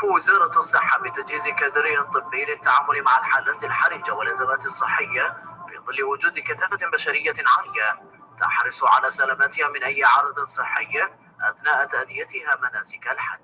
تكلف وزارة الصحة بتجهيز كادرها الطبي للتعامل مع الحالات الحرجة والأزمات الصحية في ظل وجود كثافة بشرية عالية تحرص على سلامتها من أي عرض صحي أثناء تأديتها مناسك الحج.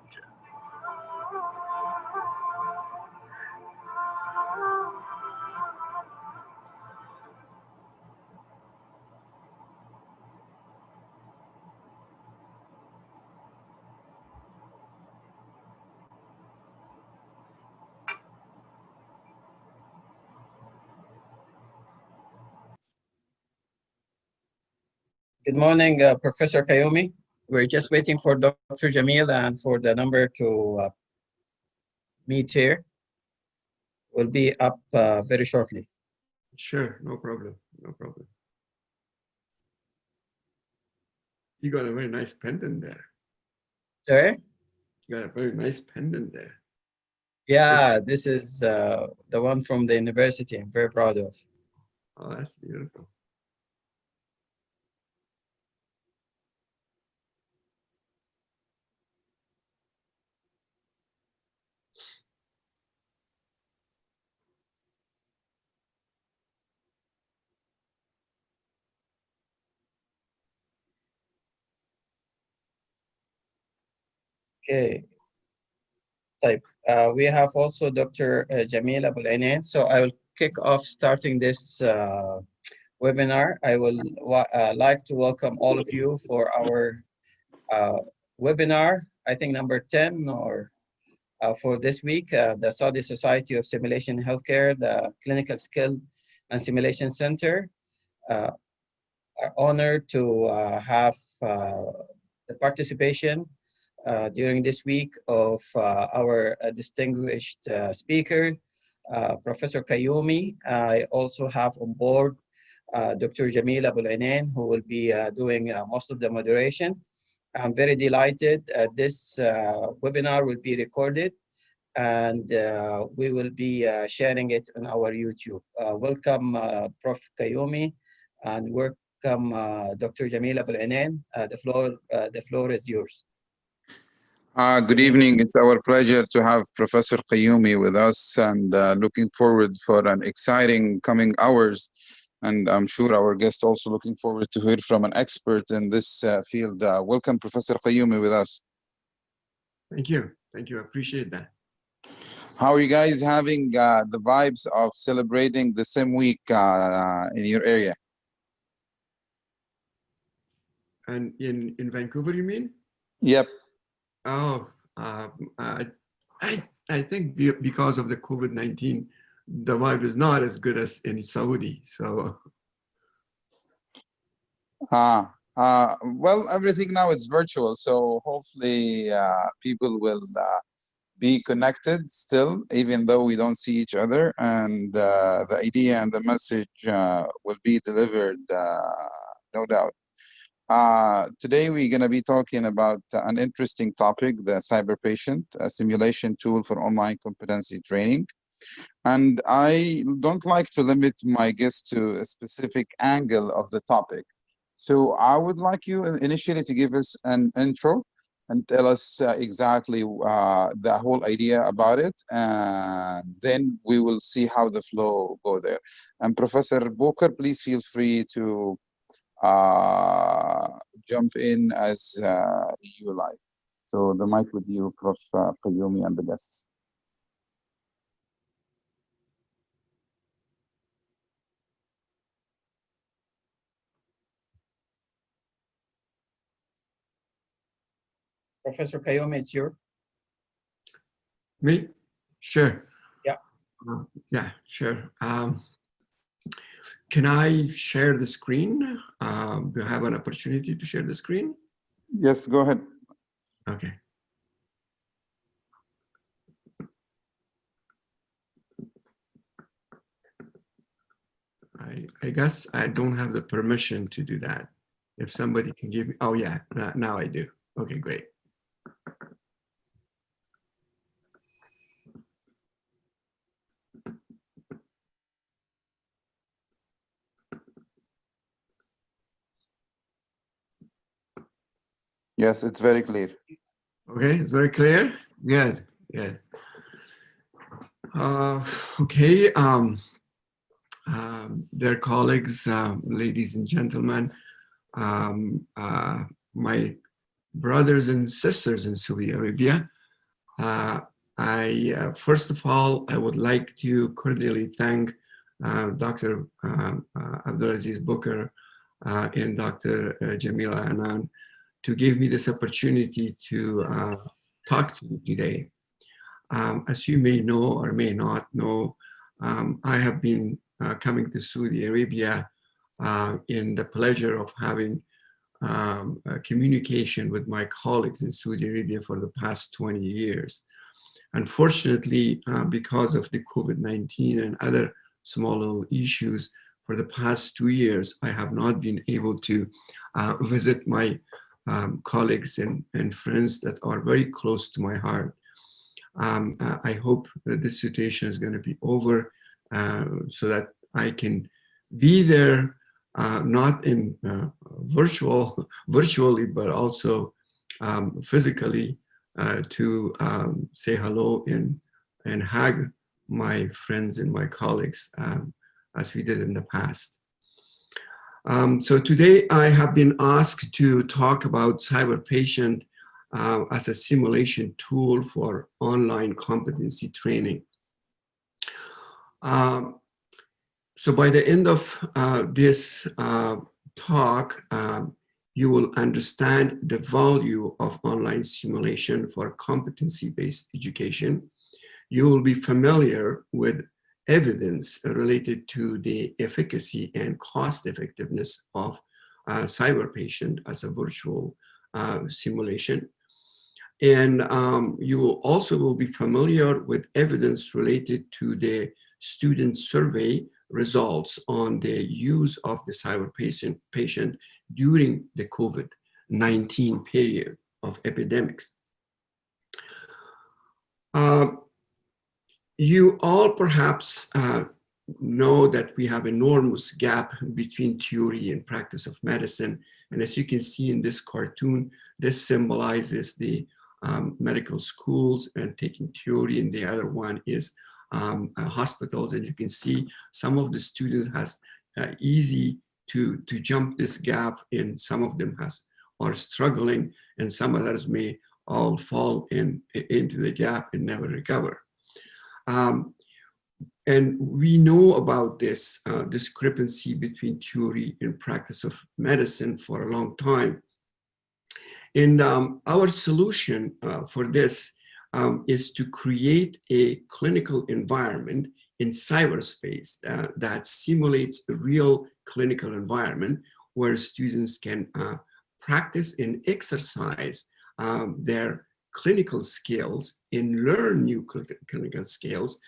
Good morning, Professor Kayomi. We're just waiting for Dr. Jamil and for the number to meet here. Will be up very shortly. Sure, no problem, no problem. You got a very nice pendant there. Sorry? You got a very nice pendant there. Yeah, this is the one from the university. I'm very proud of. Oh, that's beautiful. Okay. Type. We have also Dr. Jamil Abul Ainain. So I will kick off starting this webinar. I will like to welcome all of you for our webinar, I think number 10 or for this week, the Saudi Society of Simulation Healthcare, the Clinical Skill and Simulation Center are honored to have the participation during this week of our distinguished speaker, Professor Kayomi. I also have on board Dr. Jamil Abul Ainain, who will be doing most of the moderation. I'm very delighted. This webinar will be recorded and we will be sharing it on our YouTube. Welcome, Prof. Kayomi, and welcome, Dr. Jamil Abul Ainain. The floor is yours. Good evening. It's our pleasure to have Professor Kayomi with us, and looking forward for an exciting coming hours. And I'm sure our guest also looking forward to hear from an expert in this field. Welcome, Professor Kayomi, with us. Thank you. Thank you. I appreciate that. How are you guys having the vibes of celebrating the SIMWEEK in your area? And in Vancouver, you mean? Yep. Oh, I think because of the COVID-19, the vibe is not as good as in Saudi. So. Well, everything now is virtual, so hopefully people will be connected still, even though we don't see each other, and the idea and the message will be delivered, no doubt. Today we're going to be talking about an interesting topic, the CyberPatient, a simulation tool for online competency training. And I don't like to limit my guests to a specific angle of the topic. So I would like you initially to give us an intro and tell us exactly the whole idea about it, and then we will see how the flow go there. And Professor Boker, please feel free to jump in as you like. So the mic with you, Prof. Kayomi, and the guests. Professor Kayomi, it's your. Me? Sure. Yeah. Yeah, sure. Can I share the screen? Do I have an opportunity to share the screen? Yes, go ahead. Okay. I guess I don't have the permission to do that. If somebody can give me, oh yeah, now I do. Okay, great. Yes, it's very clear. Okay, it's very clear. Good, good. Okay, dear colleagues, ladies and gentlemen, my brothers and sisters in Saudi Arabia, first of all, I would like to cordially thank Dr. Abdulaziz Booker and Dr. Jamila Anan to give me this opportunity to talk to you today. As you may know or may not know, I have been coming to Saudi Arabia in the pleasure of having communication with my colleagues in Saudi Arabia for the past 20 years. Unfortunately, because of the COVID-19 and other small little issues, for the past 2 years, I have not been able to visit my colleagues and friends that are very close to my heart. I hope that this situation is going to be over so that I can be there, not in virtually, but also physically to say hello and hug my friends and my colleagues as we did in the past. So today I have been asked to talk about CyberPatient as a simulation tool for online competency training. So by the end of this talk, you will understand the value of online simulation for competency-based education. You will be familiar with evidence related to the efficacy and cost effectiveness of CyberPatient as a virtual simulation. And you will also be familiar with evidence related to the student survey results on the use of the CyberPatient during the COVID-19 period of epidemics. You all perhaps know that we have enormous gap between theory and practice of medicine. And as you can see in this cartoon, this symbolizes the medical schools and taking theory, and the other one is hospitals. And you can see some of the students has easy to jump this gap, and some of them are struggling, and some others may all fall into the gap and never recover. And we know about this discrepancy between theory and practice of medicine for a long time. And our solution for this is to create a clinical environment in cyberspace that simulates a real clinical environment where students can practice and exercise their clinical skills and learn new clinical skills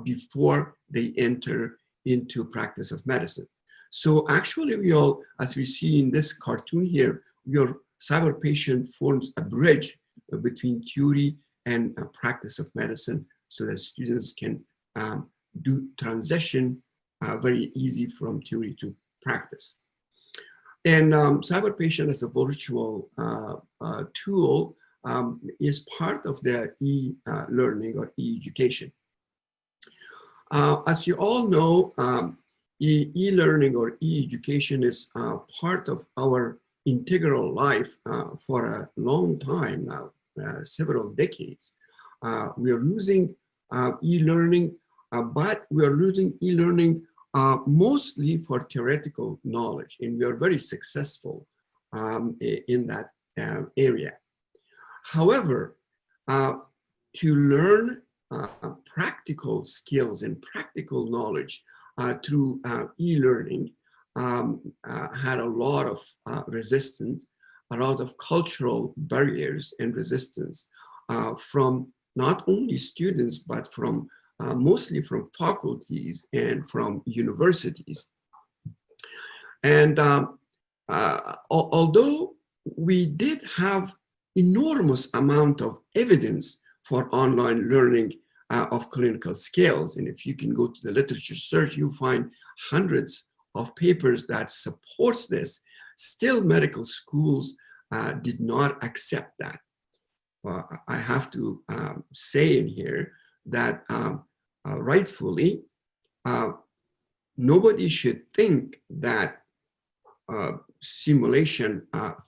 before they enter into practice of medicine. So actually we all, as we see in this cartoon here, your CyberPatient forms a bridge between theory and practice of medicine so that students can do transition very easy from theory to practice. And CyberPatient as a virtual tool is part of the e-learning or e-education. As you all know, e-learning or e-education is part of our integral life for a long time now, several decades. We are using e-learning, but we are using e-learning mostly for theoretical knowledge, and we are very successful in that area. However, to learn practical skills and practical knowledge through e-learning had a lot of resistance, a lot of cultural barriers and resistance from not only students, but from mostly from faculties and from universities. And although we did have enormous amount of evidence for online learning of clinical skills, and if you can go to the literature search, you'll find hundreds of papers that supports this, still medical schools did not accept that. I have to say in here that rightfully, nobody should think that simulation,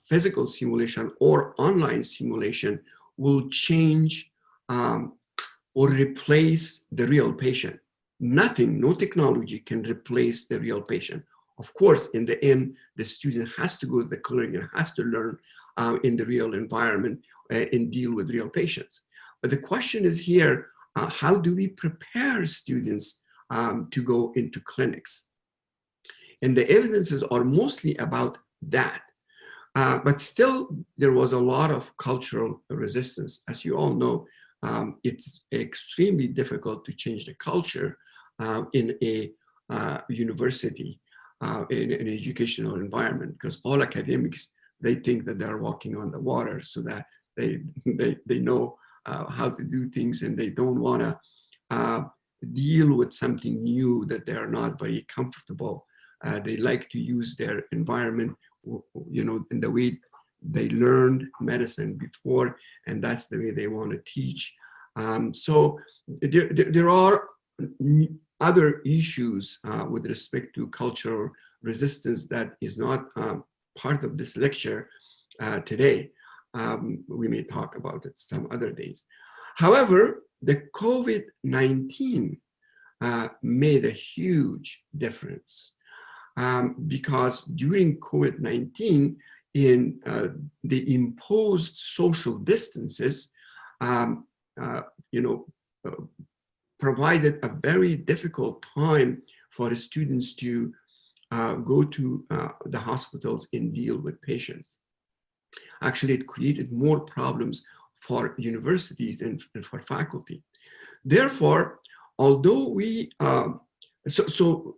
physical simulation or online simulation will change or replace the real patient. Nothing, no technology can replace the real patient. Of course, in the end, the student has to go to the clinic and has to learn in the real environment and deal with real patients. But the question is here, how do we prepare students to go into clinics? And the evidences are mostly about that. But still, there was a lot of cultural resistance. As you all know, it's extremely difficult to change the culture in a university, in an educational environment, because all academics, they think that they're walking on the water, so that they know how to do things, and they don't want to deal with something new that they're not very comfortable. They like to use their environment, you know, in the way they learned medicine before, and that's the way they want to teach. So there are other issues with respect to cultural resistance that is not part of this lecture today. We may talk about it some other days. However, the COVID-19 made a huge difference. Because during COVID-19, in the imposed social distances, provided a very difficult time for students to go to the hospitals and deal with patients. Actually, it created more problems for universities and for faculty. Therefore, although we,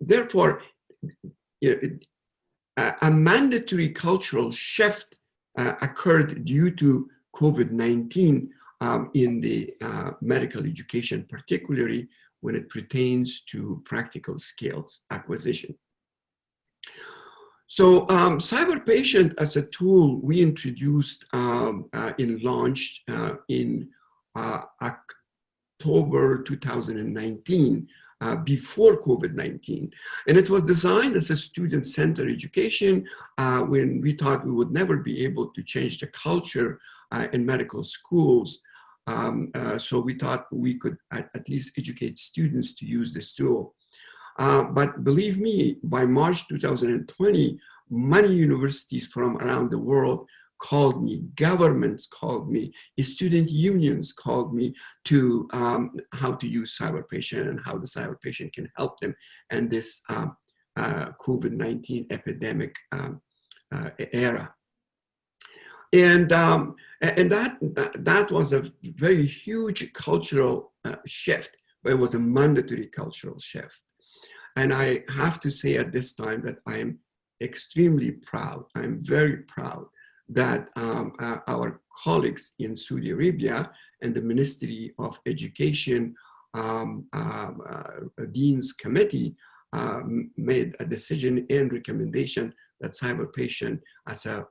therefore, a mandatory cultural shift occurred due to COVID-19 in the medical education, particularly when it pertains to practical skills acquisition. So CyberPatient as a tool we introduced and launched in October 2019, before COVID-19. And it was designed as a student-centered education when we thought we would never be able to change the culture in medical schools. So we thought we could at least educate students to use this tool. But believe me, by March 2020, many universities from around the world called me, governments called me, student unions called me to how to use CyberPatient and how the CyberPatient can help them in this COVID-19 epidemic era. And that was a very huge cultural shift, but it was a mandatory cultural shift. And I have to say at this time that I am extremely proud, I'm very proud that our colleagues in Saudi Arabia and the Ministry of Education Dean's Committee made a decision and recommendation that CyberPatient as a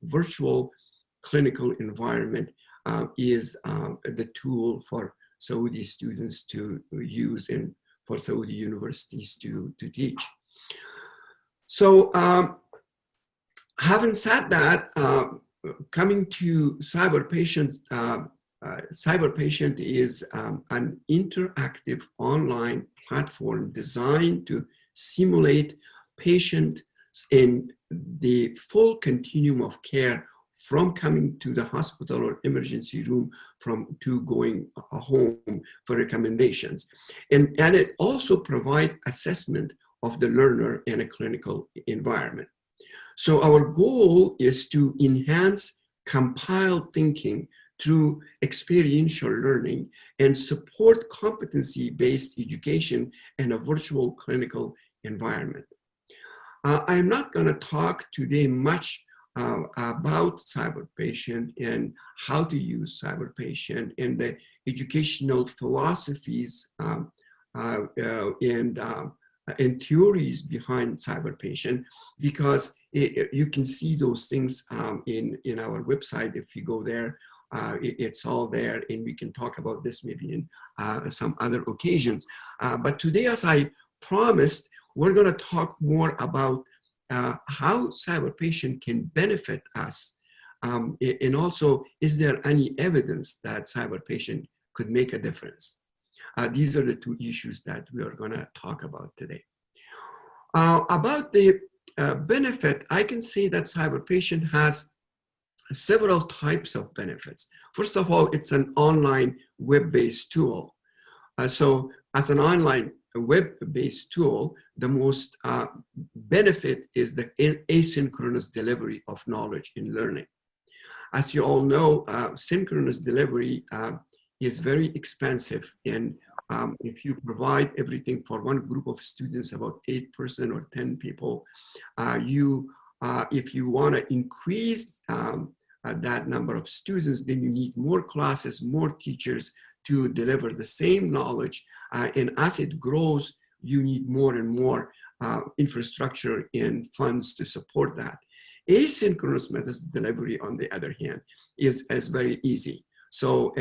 virtual clinical environment is the tool for Saudi students to use and for Saudi universities to teach. So having said that, coming to CyberPatient, CyberPatient is an interactive online platform designed to simulate patients in the full continuum of care, from coming to the hospital or emergency room to going home for recommendations. And it also provides assessment of the learner in a clinical environment. So our goal is to enhance compiled thinking through experiential learning and support competency-based education in a virtual clinical environment. I'm not going to talk today much about CyberPatient and how to use CyberPatient and the educational philosophies and theories behind CyberPatient, because you can see those things in our website if you go there. It's all there, and we can talk about this maybe in some other occasions. But today, as I promised, we're going to talk more about how CyberPatient can benefit us. And also, is there any evidence that CyberPatient could make a difference? These are the two issues that we are going to talk about today. About the benefit, I can say that CyberPatient has several types of benefits. First of all, it's an online web-based tool. So as an online web-based tool, the most benefit is the asynchronous delivery of knowledge in learning. As you all know, synchronous delivery is very expensive, and if you provide everything for one group of students, about 8 person or 10 people, if you want to increase that number of students, then you need more classes, more teachers to deliver the same knowledge. And as it grows, you need more and more infrastructure and funds to support that. Asynchronous methods of delivery, on the other hand, is very easy. So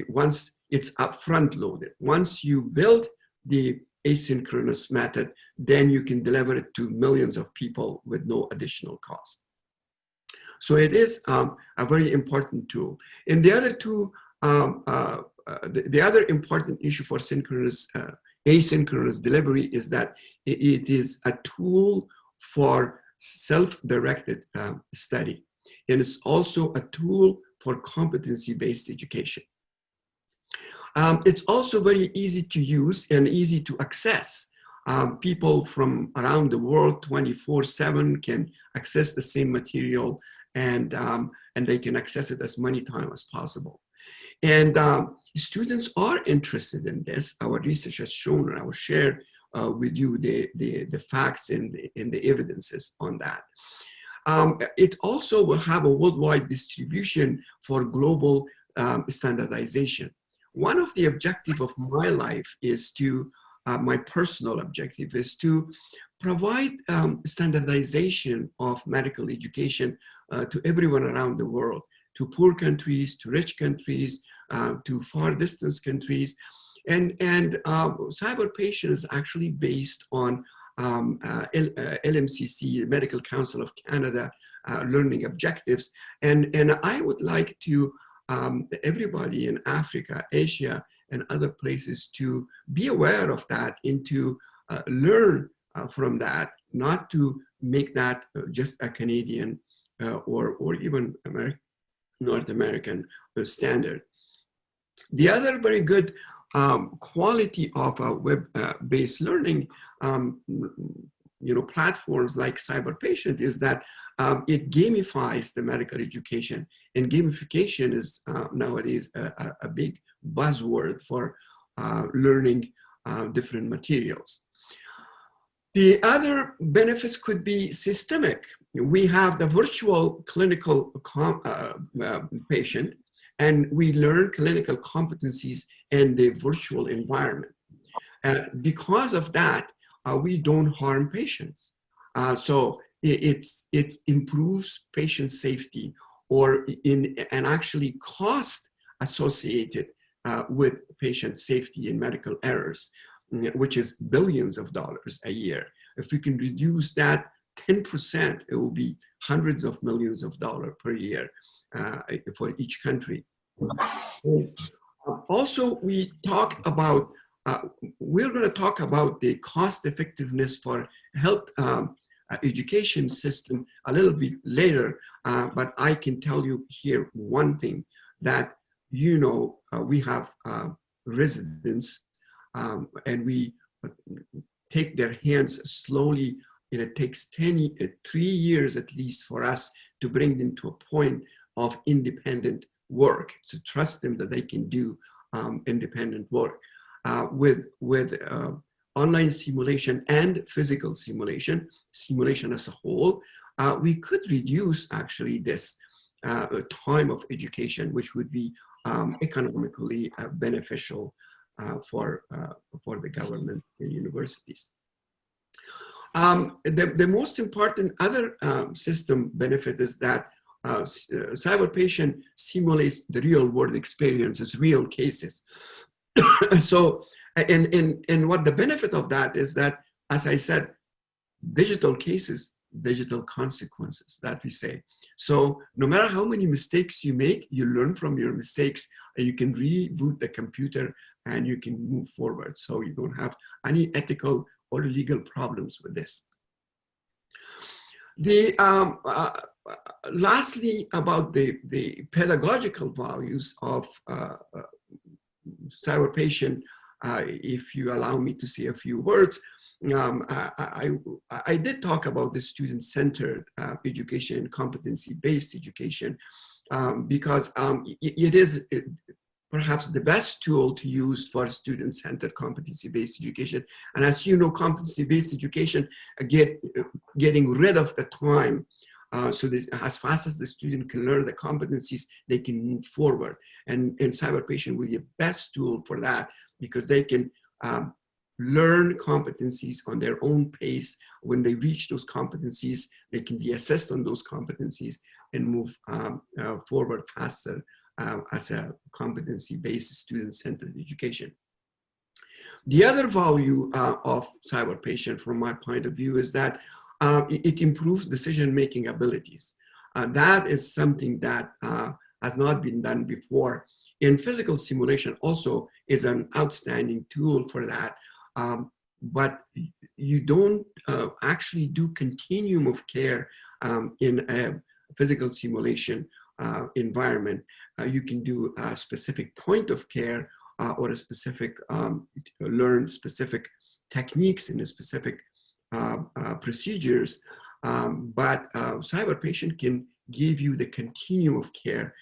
once it's upfront loaded, once you build the asynchronous method, then you can deliver it to millions of people with no additional cost. So it is a very important tool. And the other two, the other important issue for asynchronous delivery is that it is a tool for self-directed study. And it's also a tool for competency-based education. It's also very easy to use and easy to access. People from around the world 24/7 can access the same material, and they can access it as many times as possible. And students are interested in this. Our research has shown, and I will share with you the facts and the evidences on that. It also will have a worldwide distribution for global standardization. One of the objectives of my life is to, my personal objective is to provide standardization of medical education to everyone around the world, to poor countries, to rich countries, to far distance countries. And CyberPatient is actually based on LMCC, Medical Council of Canada, learning objectives. And I would like to everybody in Africa, Asia, and other places to be aware of that and to learn from that, not to make that just a Canadian or even North American standard. The other very good quality of web-based learning, platforms like CyberPatient is that it gamifies the medical education, and gamification is nowadays a big buzzword for learning different materials. The other benefits could be systemic. We have the virtual clinical patient, and we learn clinical competencies in the virtual environment. Because of that, we don't harm patients. So it improves patient safety, or and actually cost associated with patient safety and medical errors, which is billions of dollars a year. If we can reduce that 10%, it will be hundreds of millions of dollars per year for each country. Also, we talked about, we're going to talk about the cost effectiveness for health education system a little bit later, but I can tell you here one thing, that we have residents and we take their hands slowly, and it takes 3 years at least for us to bring them to a point of independent work, to trust them that they can do independent work. With online simulation and physical simulation as a whole, we could reduce actually this time of education, which would be economically beneficial for the government and universities. The most important other system benefit is that CyberPatient simulates the real world experiences, real cases. So, and what the benefit of that is that, as I said, digital cases, digital consequences, that we say. So no matter how many mistakes you make, you learn from your mistakes, and you can reboot the computer and you can move forward. So you don't have any ethical or legal problems with this. The lastly, about the pedagogical values of CyberPatient, if you allow me to say a few words, I did talk about the student-centered education, competency-based education, because it is perhaps the best tool to use for student-centered competency-based education. And as you know, competency-based education, getting rid of the time, so that as fast as the student can learn the competencies, they can move forward. And CyberPatient will be the best tool for that, because they can learn competencies on their own pace. When they reach those competencies, they can be assessed on those competencies and move forward faster as a competency-based student-centered education. The other value of CyberPatient, from my point of view, is that it improves decision-making abilities. That is something that has not been done before. In physical simulation also is an outstanding tool for that. But you don't actually do continuum of care in a physical simulation environment. You can do a specific point of care or a specific, learn specific techniques and specific procedures, but CyberPatient can give you the continuum of care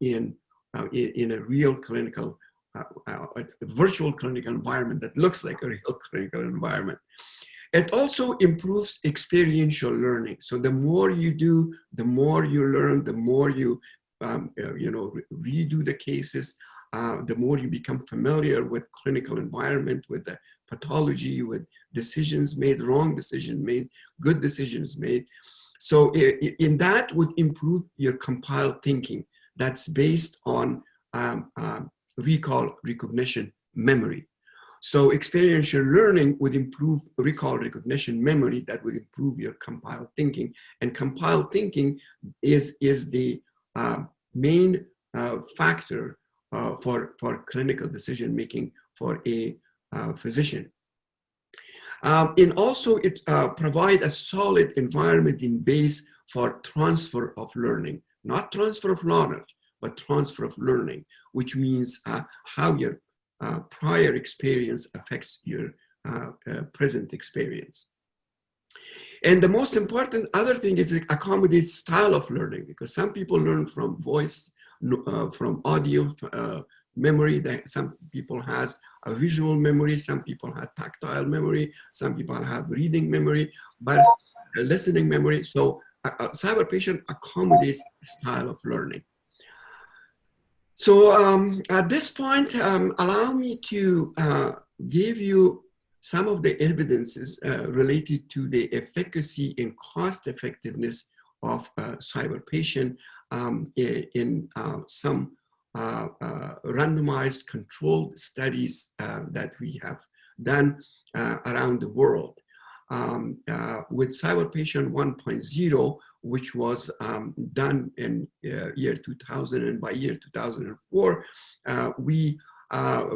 in a real clinical, a virtual clinical environment that looks like a real clinical environment. It also improves experiential learning. So the more you do, the more you learn, the more you, redo the cases, the more you become familiar with clinical environment, with the pathology, with decisions made, wrong decisions made, good decisions made. So in that would improve your compiled thinking. That's based on recall, recognition, memory. So experiential learning would improve recall, recognition, memory. That would improve your compiled thinking. And compiled thinking is the main factor for clinical decision making for a physician. And also it provides a solid environment in base for transfer of learning, not transfer of knowledge, but transfer of learning, which means how your prior experience affects your present experience. And the most important other thing is it accommodates style of learning, because some people learn from voice, from audio memory. Some people has a visual memory, some people have tactile memory, some people have reading memory, but listening memory. So CyberPatient accommodates style of learning. So at this point, allow me to give you some of the evidences related to the efficacy and cost effectiveness of CyberPatient in some randomized controlled studies that we have done around the world. With CyberPatient 1.0, which was done in year 2000, and by year 2004, we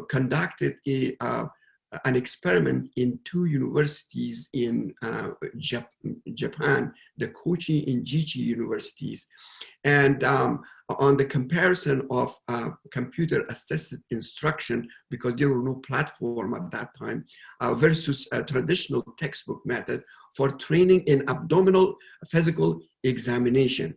conducted an experiment in 2 universities in Japan, the Kochi and Jichi universities. And on the comparison of computer-assisted instruction, because there were no platform at that time, versus a traditional textbook method for training in abdominal physical examination.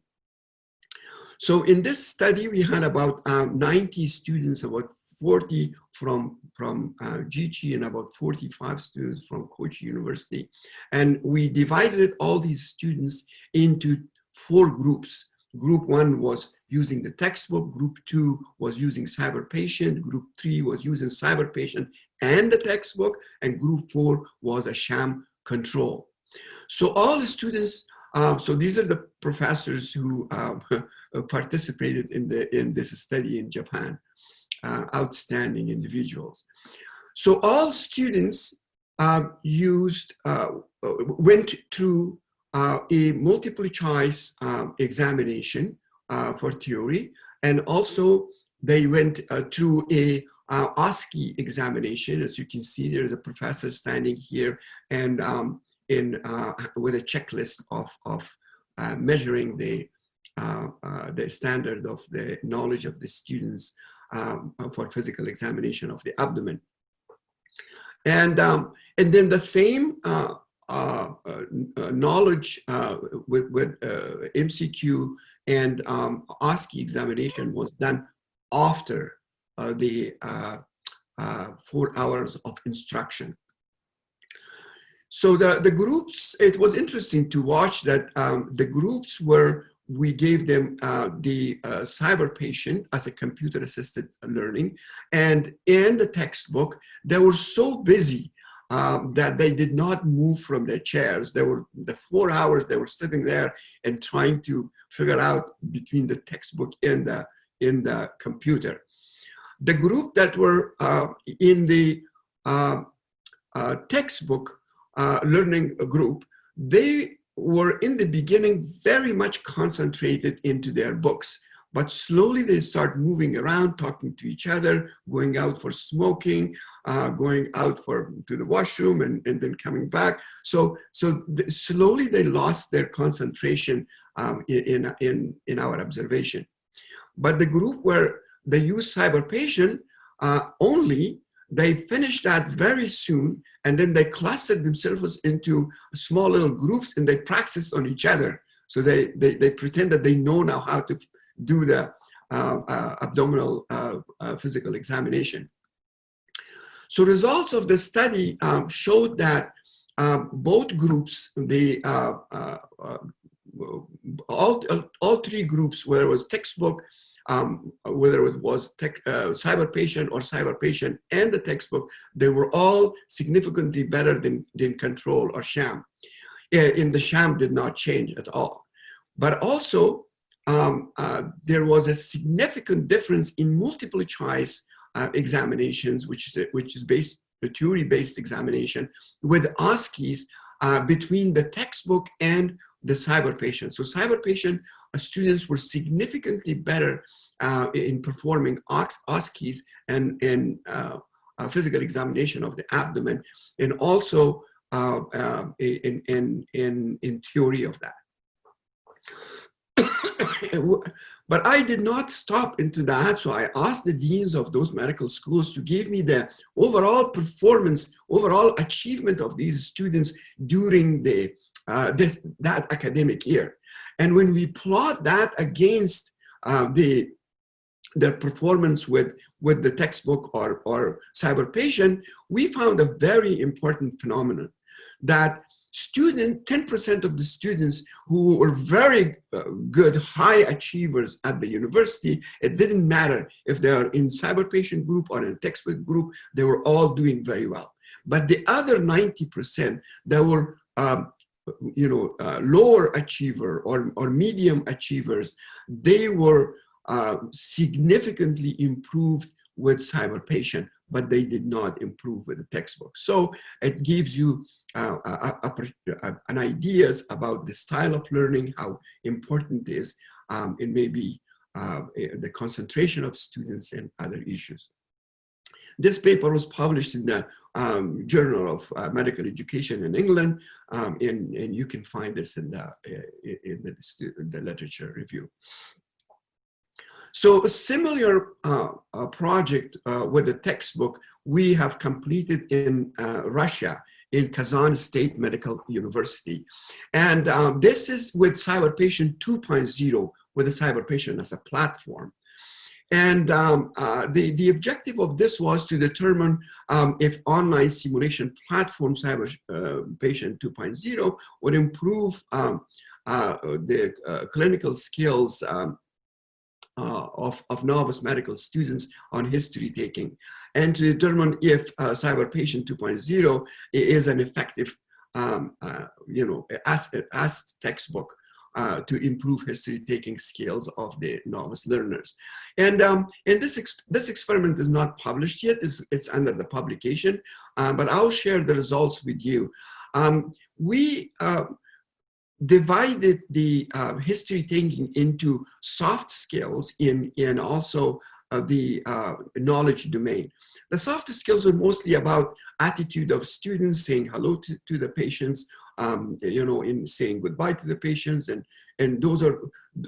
So in this study, we had about 90 students, about 40 from Jichi and about 45 students from Kochi University. And we divided all these students into 4 groups. Group 1 was using the textbook, Group 2 was using CyberPatient, Group 3 was using CyberPatient and the textbook, and Group 4 was a sham control. So all the students So these are the professors who participated in this study in Japan. Outstanding individuals. So all students went through a multiple choice examination for theory, and also they went through a OSCE examination. As you can see, there is a professor standing here and with a checklist of measuring the standard of the knowledge of the students for physical examination of the abdomen. And then the same knowledge with MCQ and OSCE examination was done after the 4 hours of instruction. So the groups, it was interesting to watch that the groups we gave them the CyberPatient as a computer-assisted learning. And in the textbook, they were so busy that they did not move from their chairs. They were, the 4 hours they were sitting there and trying to figure out between the textbook and the computer. The group that were in the textbook learning group, they were in the beginning very much concentrated into their books, but slowly they start moving around, talking to each other, going out for smoking, going out to the washroom, and then coming back. So slowly they lost their concentration in our observation. But the group where they used CyberPatient only, they finished that very soon, and then they clustered themselves into small little groups and they practiced on each other. So they pretend that they know now how to do the abdominal physical examination. So results of the study showed that both groups, all 3 groups, whether it was textbook, whether it was CyberPatient or CyberPatient and the textbook, they were all significantly better than control or sham. In the sham did not change at all. But also, there was a significant difference in multiple choice examinations, which is based a theory-based examination with OSCEs between the textbook and the CyberPatient. So CyberPatient students were significantly better in performing OSCEs and in physical examination of the abdomen, and also in theory of that. But I did not stop into that, so I asked the deans of those medical schools to give me the overall performance, overall achievement of these students during the that academic year. And when we plot that against their performance with the textbook or CyberPatient, we found a very important phenomenon, that 10% of the students who were very good high achievers at the university, it didn't matter if they are in CyberPatient group or in a textbook group, they were all doing very well. But the other 90% that were lower achiever or medium achievers, they were significantly improved with CyberPatient, but they did not improve with the textbook. So it gives you an ideas about the style of learning, how important it is, and maybe the concentration of students and other issues. This paper was published in the Journal of Medical Education in England, and you can find this in the literature review. So a similar project with the textbook we have completed in Russia, in Kazan State Medical University. And this is with CyberPatient 2.0, with the CyberPatient as a platform. And the objective of this was to determine if online simulation platform CyberPatient 2.0 would improve the clinical skills of novice medical students on history taking, and to determine if CyberPatient 2.0 is an effective as textbook to improve history-taking skills of the novice learners. And this experiment is not published yet. It's under the publication, but I'll share the results with you. We divided the history taking into soft skills in also the knowledge domain. The soft skills are mostly about attitude of students, saying hello to the patients, in saying goodbye to the patients, and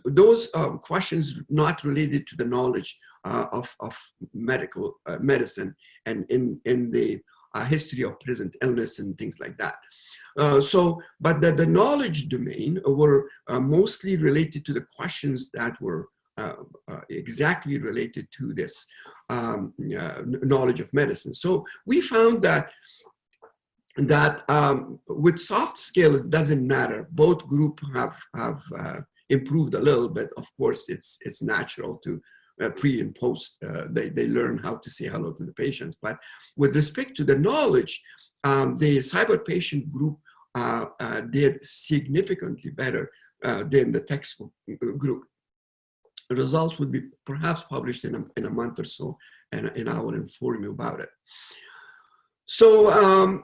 those questions not related to the knowledge of medical medicine and in the history of present illness and things like that. But the knowledge domain were mostly related to the questions that were exactly related to this knowledge of medicine. So we found that with soft skills, it doesn't matter. Both groups have improved a little bit. Of course, it's natural to pre and post. They learn how to say hello to the patients. But with respect to the knowledge, the CyberPatient group did significantly better than the textbook group. The results would be perhaps published in a month or so, and I will inform you about it. So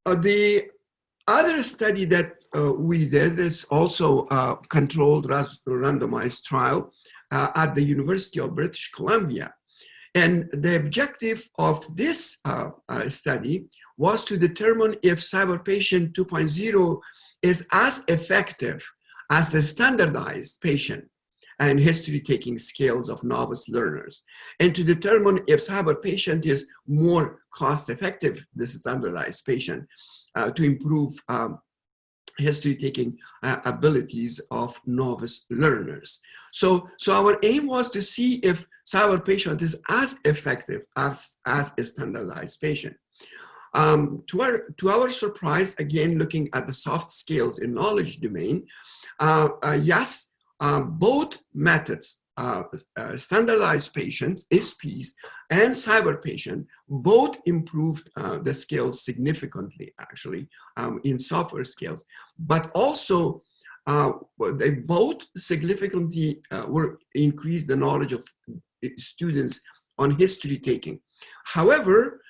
the other study that we did is also a controlled randomized trial at the University of British Columbia. And the objective of this study was to determine if CyberPatient 2.0 is as effective as the standardized patient and history-taking skills of novice learners, and to determine if CyberPatient is more cost-effective, the standardized patient, to improve history-taking abilities of novice learners. So our aim was to see if CyberPatient is as effective as a standardized patient. To our surprise, again, looking at the soft skills in knowledge domain, yes, both methods, standardized patients, SPs, and CyberPatient, both improved the skills significantly, actually, in software skills. But also, they both significantly increased the knowledge of students on history taking. However,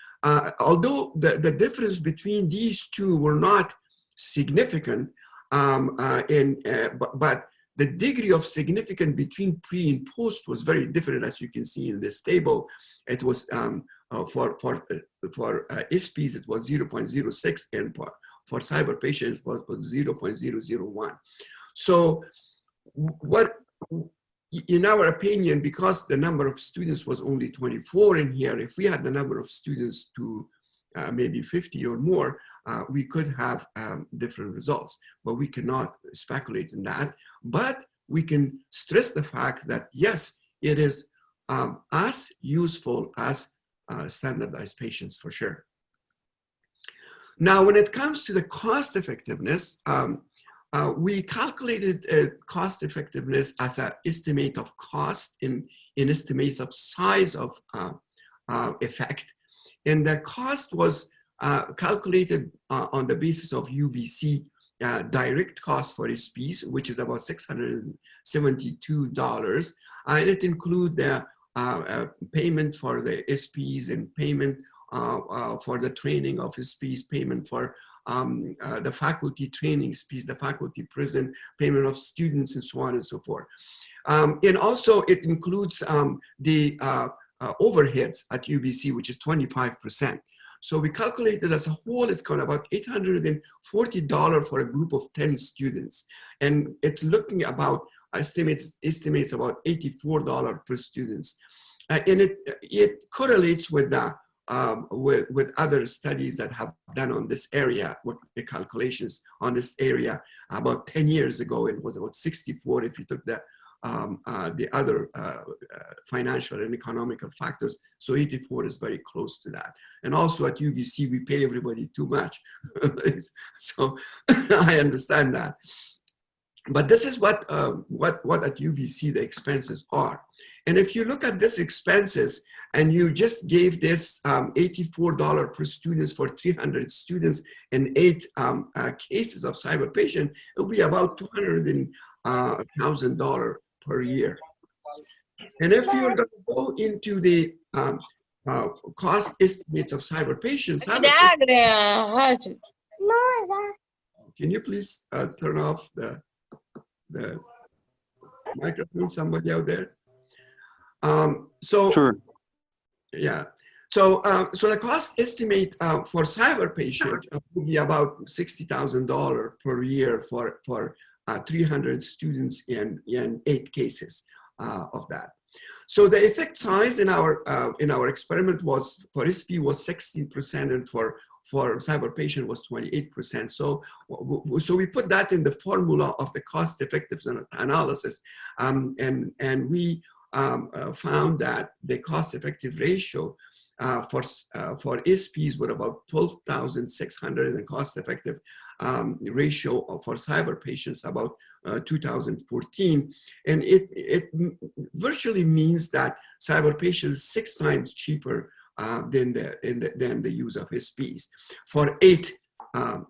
although the difference between these two were not significant, but the degree of significance between pre and post was very different, as you can see in this table. It was for SPs, it was 0.06, and for CyberPatient, it was 0.001. So what, in our opinion, because the number of students was only 24 in here, if we had the number of students to maybe 50 or more, we could have different results, but we cannot speculate on that. But we can stress the fact that, yes, it is as useful as standardized patients for sure. Now, when it comes to the cost effectiveness, we calculated cost effectiveness as an estimate of cost in estimates of size of effect. And the cost was calculated on the basis of UBC direct cost for SPs, which is about $672. And it includes the payment for the SPs and payment for the training of SPs, payment for the faculty training SPs, the faculty present, payment of students, and so on and so forth. And also it includes the overheads at UBC, which is 25%. So we calculated as a whole, it's got about $840 for a group of 10 students. And it's looking about, estimates about $84 per students. And it correlates with the with other studies that have done on this area, what the calculations on this area about 10 years ago, it was about 64 if you took the other financial and economical factors. So 84 is very close to that. And also at UBC, we pay everybody too much. So I understand that. But this is what at UBC the expenses are. And if you look at this expenses and you just gave this $84 per student for 300 students and 8 cases of CyberPatient, it will be about $200,000 per year. And if you're going to go into the cost estimates of CyberPatient, can you please turn off the microphone, somebody out there? Sure. Yeah. So the cost estimate for CyberPatient would be about $60,000 per year for 300 students in 8 cases of that. So the effect size in our experiment was for SP was 16% and for CyberPatient was 28%. So we put that in the formula of the cost effectiveness analysis, and we found that the cost effective ratio for SPs were about 12,600 and cost effective ratio for CyberPatients about 2014, and it virtually means that CyberPatient is 6 times cheaper than the use of SPs for 8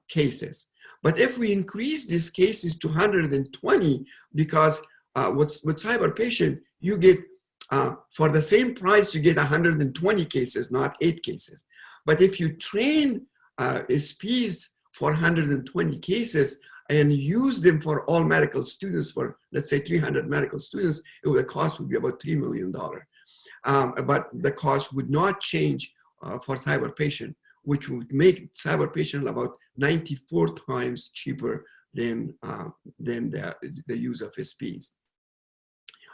cases. But if we increase these cases to 120, because with CyberPatient you get for the same price you get 120 cases, not 8 cases. But if you train SPs for 120 cases and use them for all medical students, for let's say 300 medical students, the cost would be about $3 million. But the cost would not change for CyberPatient, which would make CyberPatient about 94 times cheaper than the use of SPs.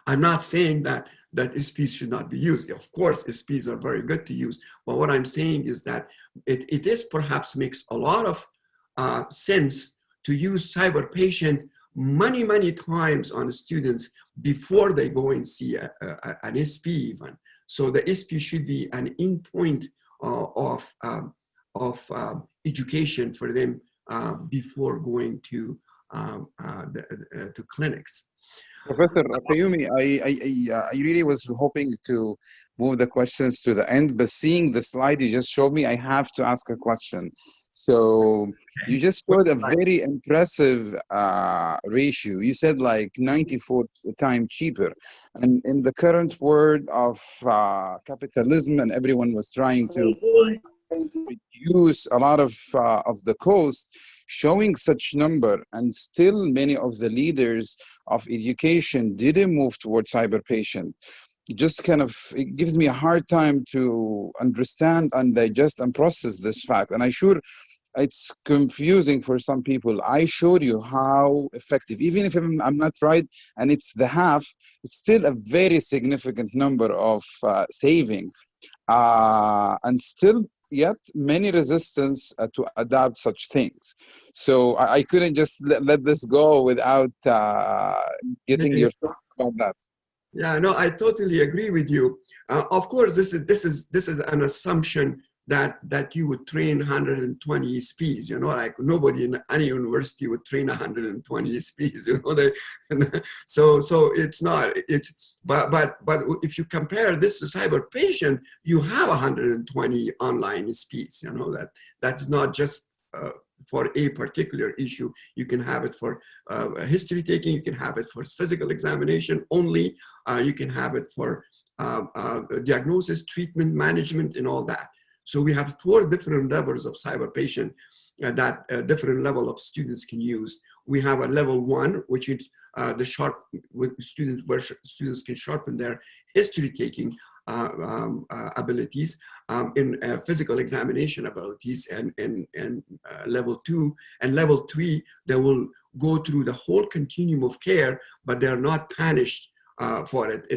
I'm not saying that SPs should not be used. Of course, SPs are very good to use. But what I'm saying is that it is perhaps makes a lot of sense to use CyberPatient many times on students before they go and see an SP even. So the SP should be an endpoint of education for them before going to clinics. Professor Fayumi, I really was hoping to move the questions to the end, but seeing the slide you just showed me, I have to ask a question. So you just showed a very impressive ratio. You said like 94 times cheaper. And in the current world of capitalism, and everyone was trying to reduce a lot of the cost, showing such number, and still many of the leaders of education didn't move towards CyberPatient. Just kind of, it gives me a hard time to understand and digest and process this fact. And I'm sure it's confusing for some people. I showed you how effective, even if I'm not right, and it's the half, it's still a very significant number of saving. And still, yet many resistance to adopt such things. So I couldn't just let this go without getting your thoughts about that. Yeah, no, I totally agree with you. Of course, this is an assumption that you would train 120 SPs. You know, like nobody in any university would train 120 SPs. You know, so it's not. But if you compare this to CyberPatient, you have 120 online SPs. You know, that's not just for a particular issue. You can have it for history taking, you can have it for physical examination only, you can have it for diagnosis, treatment, management, and all that. So we have 4 different levels of CyberPatient that different level of students can use. We have a level 1, which is the sharp with students, where students can sharpen their history taking abilities, in physical examination abilities, and level 2 and level 3, they will go through the whole continuum of care, but they are not punished for it.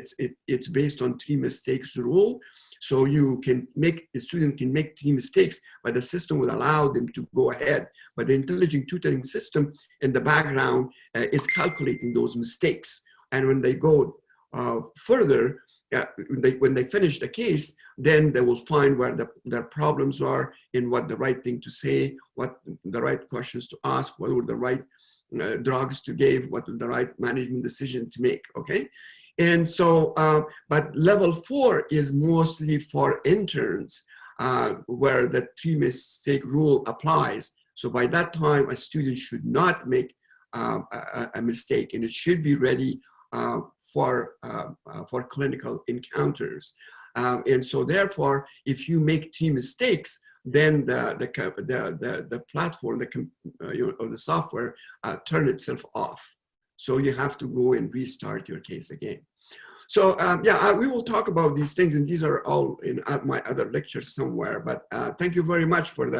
It's based on 3 mistakes rule. So the student can make 3 mistakes, but the system will allow them to go ahead. But the intelligent tutoring system in the background is calculating those mistakes. And when they go further, when they finish the case, then they will find where their problems are and what the right thing to say, what the right questions to ask, what were the right drugs to give, what the right management decision to make, okay? And so, but level 4 is mostly for interns, where the 3-mistake rule applies. So by that time, a student should not make a mistake, and it should be ready for clinical encounters. And so therefore, if you make 3 mistakes, then the platform, or the software turn itself off. So you have to go and restart your case again. So yeah, we will talk about these things, and these are all in my other lectures somewhere. But thank you very much for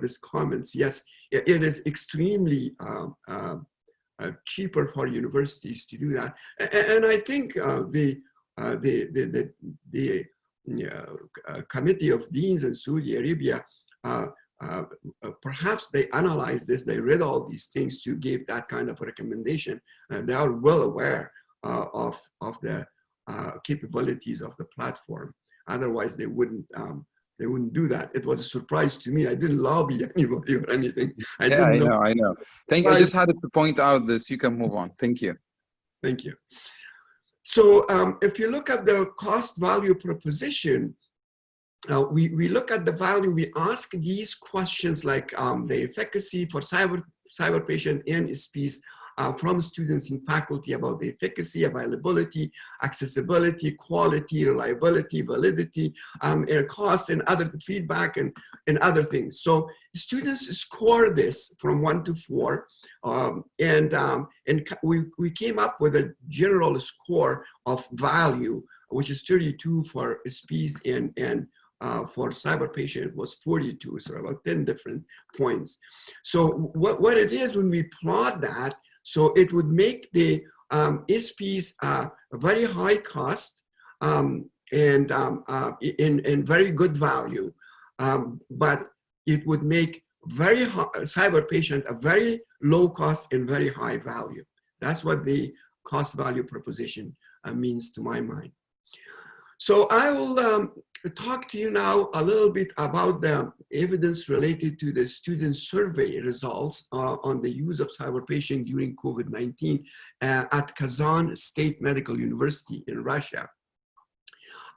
this comments. Yes, it is extremely cheaper for universities to do that, and I think the Committee of Deans in Saudi Arabia, perhaps they analyzed this, they read all these things to give that kind of recommendation. They are well aware of the capabilities of the platform. Otherwise, they wouldn't do that. It was a surprise to me. I didn't lobby anybody or anything. I know. Thank you. I just had to point out this. You can move on. Thank you. Thank you. So if you look at the cost value proposition, we look at the value, we ask these questions like the efficacy for CyberPatient and SPs from students and faculty about the efficacy, availability, accessibility, quality, reliability, validity, and cost, and other feedback, and other things. So students score this from 1 to 4, and we came up with a general score of value, which is 32 for SPs, and for CyberPatient was 42, so about 10 different points. So what it is when we plot that, so it would make the SPs a very high cost and very good value, but it would make very high, CyberPatient a very low cost and very high value. That's what the cost value proposition means to my mind. So I will talk to you now a little bit about the evidence related to the student survey results on the use of CyberPatient during COVID-19 at Kazan State Medical University in Russia.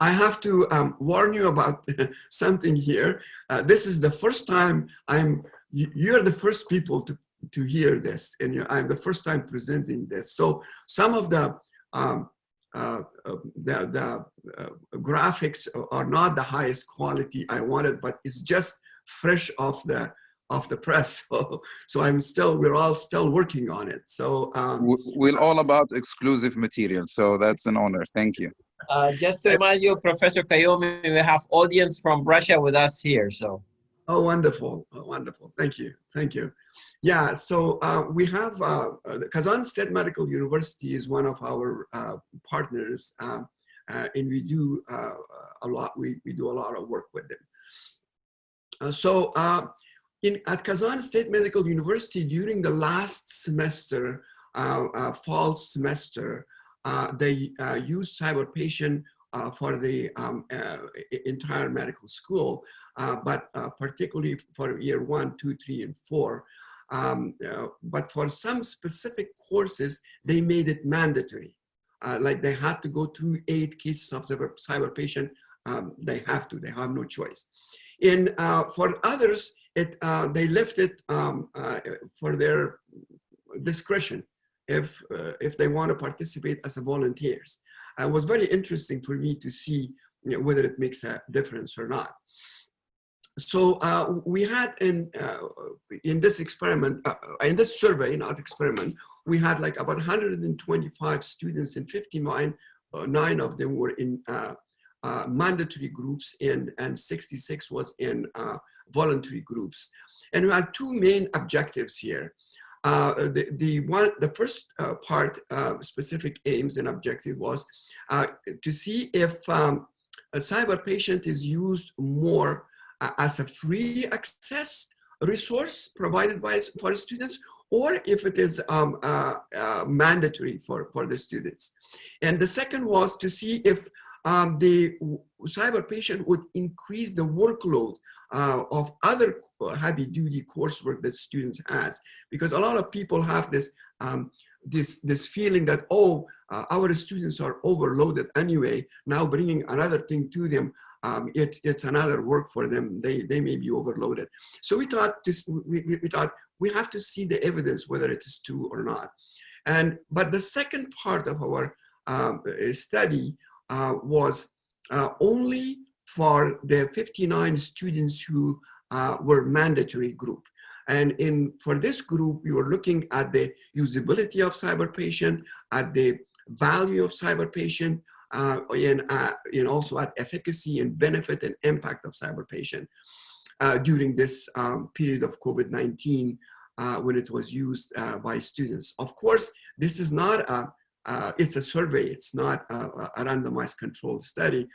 I have to warn you about something here. This is the first time you're the first people to hear this, and I'm the first time presenting this. So some of the graphics are not the highest quality I wanted, but it's just fresh off the press. So we're all still working on it. So we're all about exclusive material. So that's an honor. Thank you. Just to remind you, Professor Kayomi, we have audience from Russia with us here. So. Oh, wonderful. Oh, wonderful. Thank you. Thank you. Yeah, so we have the Kazan State Medical University is one of our partners, and we do a lot. We do a lot of work with them. At Kazan State Medical University during the last semester, fall semester, they used CyberPatient for the entire medical school, but particularly for year 1, 2, 3, and 4. But for some specific courses, they made it mandatory. Like they had to go through 8 cases of CyberPatient. They have no choice. And for others, they left it for their discretion if they want to participate as volunteers. It was very interesting for me to see whether it makes a difference or not. So we had in this experiment, in this survey, not experiment, we had like about 125 students, and 59 of them were in mandatory groups, and 66 was in voluntary groups. And we had 2 main objectives here. The first part, specific aims and objective, was to see if a CyberPatient is used more as a free access resource provided for students, or if it is mandatory for the students. And the second was to see if the CyberPatient would increase the workload of other heavy-duty coursework that students has, because a lot of people have this this feeling that, oh, our students are overloaded anyway. Now bringing another thing to them, it's another work for them. They may be overloaded. So we thought we have to see the evidence whether it is true or not. But the second part of our study was only for the 59 students who were mandatory group. And for this group, we were looking at the usability of CyberPatient, at the value of CyberPatient, and also at efficacy and benefit and impact of CyberPatient during this period of COVID-19 when it was used by students. Of course, this is not it's a survey, it's not a randomized controlled study.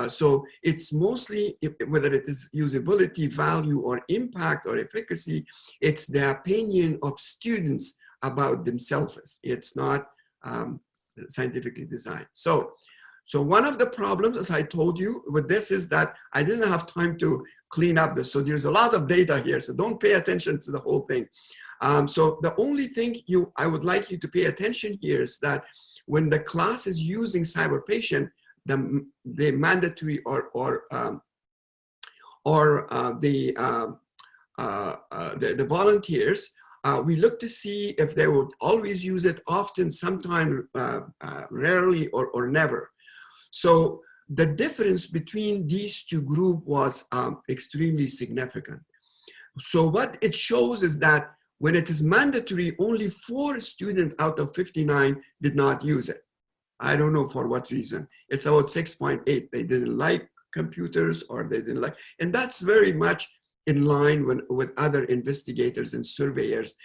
So it's mostly, whether it is usability, value, or impact, or efficacy, it's the opinion of students about themselves. It's not scientifically designed. So one of the problems, as I told you, with this is that I didn't have time to clean up this. So there's a lot of data here, so don't pay attention to the whole thing. So the only thing I would like you to pay attention here is that when the class is using CyberPatient, the mandatory or the volunteers, we look to see if they would always use it, often, sometime, rarely, or never. So the difference between these two groups was extremely significant. So what it shows is that when it is mandatory, only 4 students out of 59 did not use it. I don't know for what reason. It's about 6.8. They didn't like computers, or they didn't like, and that's very much in line with other investigators and surveyors.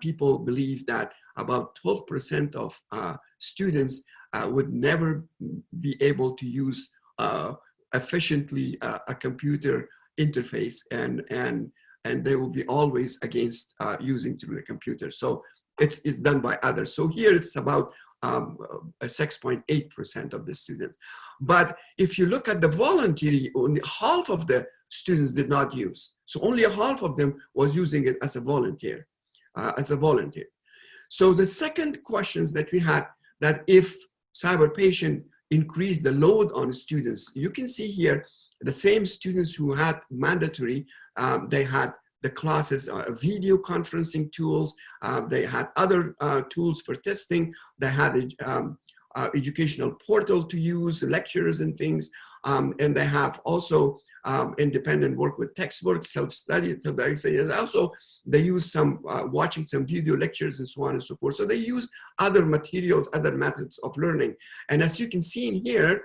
People believe that about 12% of students would never be able to use efficiently a computer interface, and they will be always against using through the computer. So it's done by others. So here it's about 6.8% of the students. But if you look at the voluntary, only half of the students did not use. So only half of them was using it as a volunteer, So the second questions that we had, that if CyberPatient increased the load on students, you can see here the same students who had mandatory, they had the classes, video conferencing tools, they had other tools for testing, they had educational portal to use, lectures and things, and they have also independent work with textbooks, self-study, and also they use some watching some video lectures and so on and so forth. So they use other materials, other methods of learning. And as you can see in here,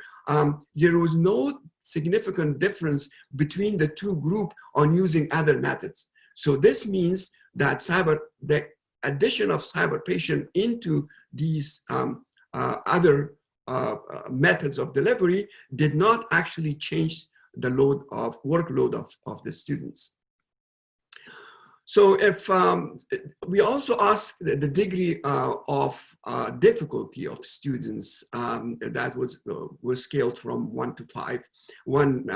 there was no significant difference between the two groups on using other methods. So this means that the addition of CyberPatient into these other methods of delivery did not actually change the workload of the students. So if we also asked the degree of difficulty of students, that was scaled from 1 to 5, 1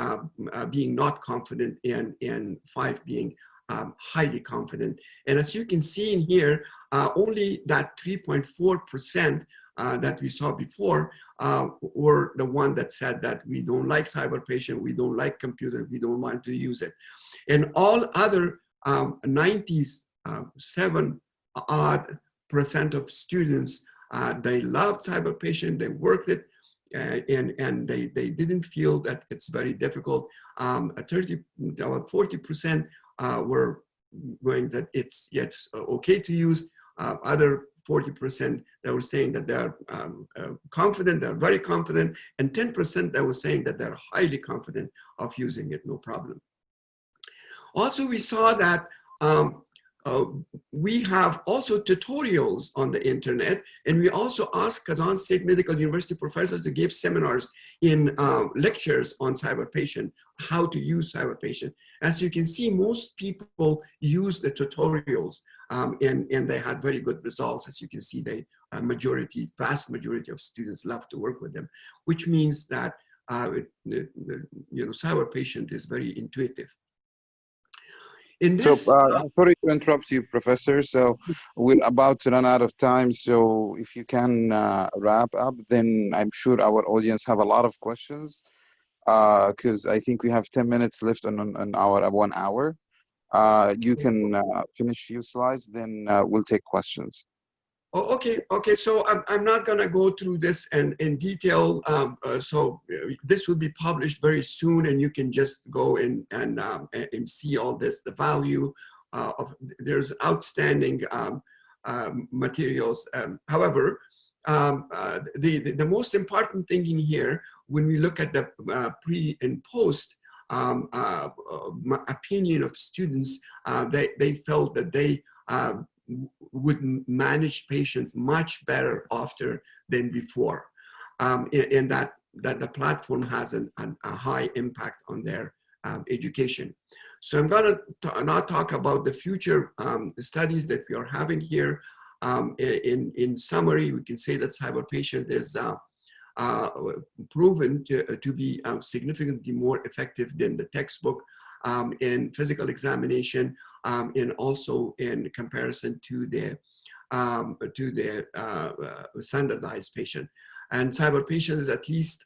being not confident and 5 being highly confident. And as you can see in here, only that 3.4% that we saw before were the one that said that we don't like CyberPatient, we don't like computer, we don't want to use it. And all other 97% of students, they loved CyberPatient, they worked it, and they didn't feel that it's very difficult. About 40% were going that it's okay to use. Other 40% that were saying that they're confident, they're very confident, and 10% that were saying that they're highly confident of using it, no problem. Also, we saw that we have also tutorials on the internet, and we also asked Kazan State Medical University professors to give seminars in lectures on CyberPatient, how to use CyberPatient. As you can see, most people use the tutorials, and they had very good results. As you can see, vast majority of students love to work with them, which means that CyberPatient is very intuitive. In So, this, sorry to interrupt you, Professor. So we're about to run out of time. So if you can wrap up, then I'm sure our audience have a lot of questions. Because I think we have 10 minutes left on our 1 hour. You can finish few slides, then we'll take questions. oh, okay. So I'm not going to go through this in detail. This will be published very soon, and you can just go and see all this. The value there's outstanding materials. However, the most important thing in here, when we look at the pre and post opinion of students, they felt that they would manage patient much better after than before, and that the platform has a high impact on their education. So I'm going to not talk about the future studies that we are having here. In summary, we can say that CyberPatient is proven to be significantly more effective than the textbook in physical examination, and also in comparison to the standardized patient. And CyberPatient is at least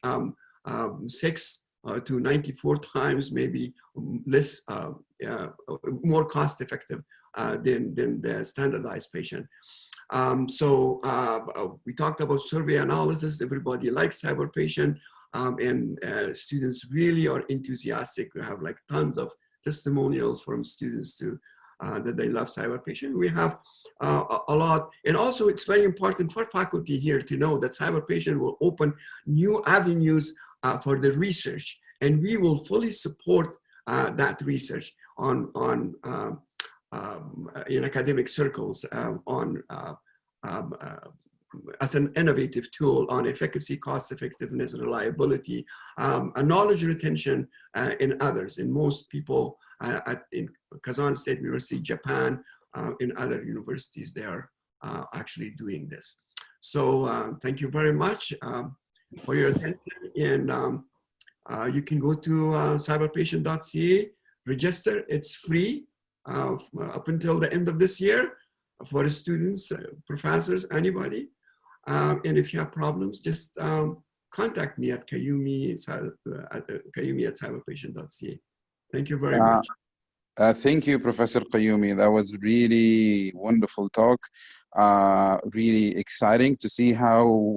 6 to 94 times maybe less, more cost effective than the standardized patient. We talked about survey analysis. Everybody likes CyberPatient, and students really are enthusiastic. We have like tons of testimonials from students that they love CyberPatient. We have a lot, and also it's very important for faculty here to know that CyberPatient will open new avenues for the research, and we will fully support that research in academic circles as an innovative tool on efficacy, cost effectiveness, reliability, knowledge retention, and others. And most people in Kazan State University, Japan, in other universities, they are actually doing this. So thank you very much for your attention. And you can go to cyberpatient.ca, register. It's free up until the end of this year for students, professors, anybody. And if you have problems, just contact me at Kayumi at cyberpatient.ca. Thank you very much. Thank you, Professor Qayyumi. That was really wonderful talk. Really exciting to see how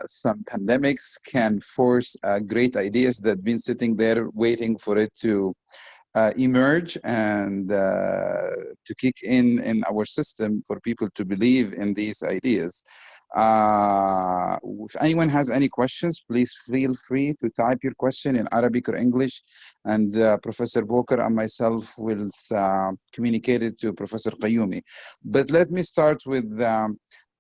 some pandemics can force great ideas that have been sitting there waiting for it to emerge and to kick in our system for people to believe in these ideas. If anyone has any questions, please feel free to type your question in Arabic or English, and Professor Boker and myself will communicate it to Professor Qayyumi. But let me start with